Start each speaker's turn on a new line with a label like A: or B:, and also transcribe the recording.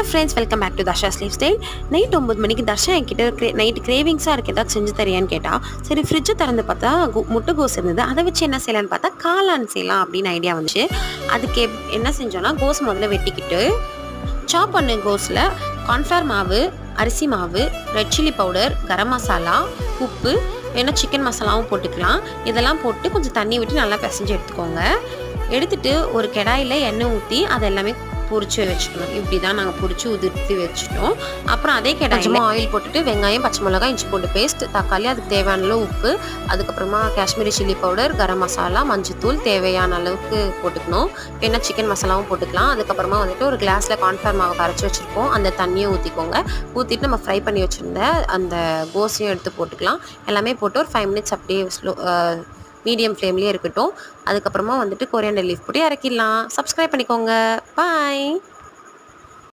A: Hello friends, welcome back to Darsha's lifestyle. Night 9 மணிக்கு தர்ஷா என்கிட்ட night கிரேவிங்ஸாக இருக்குது, ஏதாவது செஞ்சு தரியான்னு கேட்டால், சரி ஃப்ரிட்ஜை திறந்து பார்த்தா முட்டைகோஸ் இருந்தது. அதை வச்சு என்ன செய்யலான்னு பார்த்தா காளான் செய்யலாம் அப்படின்னு ஐடியா வந்துச்சு. அதுக்கு என்ன செஞ்சோன்னா, கோஸ் முதல்ல வெட்டிக்கிட்டு சாப் பண்ண கோஸில் கார்ன்ஃப்ளவர் மாவு, அரிசி மாவு, red chilli powder, garam masala, உப்பு, வேணால் சிக்கன் மசாலாவும் போட்டுக்கலாம். இதெல்லாம் போட்டு கொஞ்சம் தண்ணி விட்டு நல்லா பிசைஞ்சு எடுத்துக்கோங்க. எடுத்துகிட்டு ஒரு கடாயில் எண்ணெய் ஊற்றி அதை எல்லாமே பொரிச்சு வச்சுக்கணும். இப்படி தான் நாங்கள் பொரிச்சு உதிர்த்தி வச்சுட்டோம். அப்புறம் அதே கடாயில் ஆயில் போட்டுட்டு வெங்காயம், பச்சை மிளகாய், இஞ்சி பூண்டு பேஸ்ட், தக்காளி, அதுக்கு தேவையான அளவு உப்பு, அதுக்கப்புறமா காஷ்மீரி சில்லி பவுடர், கரம் மசாலா, மஞ்சத்தூள் தேவையான அளவுக்கு போட்டுக்கணும். வேணால் சிக்கன் மசாலாவும் போட்டுக்கலாம். அதுக்கப்புறமா வந்துட்டு ஒரு கிளாஸில் கார்ன்ஃப்ளவர் மாவு கரைச்சி வச்சுருக்கோம், அந்த தண்ணியை ஊற்றிக்கோங்க. ஊற்றிட்டு நம்ம ஃப்ரை பண்ணி வச்சுருந்த அந்த கோஸையும் எடுத்து போட்டுக்கலாம். எல்லாமே போட்டு ஒரு 5 மினிட்ஸ் அப்படியே மீடியம் ஃப்ளேம்லேயே இருக்கட்டும். அதுக்கப்புறமா வந்துட்டு கொரியாண்டர் லீஃப் போட்டு இறக்கிடலாம். சப்ஸ்கிரைப் பண்ணிக்கோங்க. பாய்.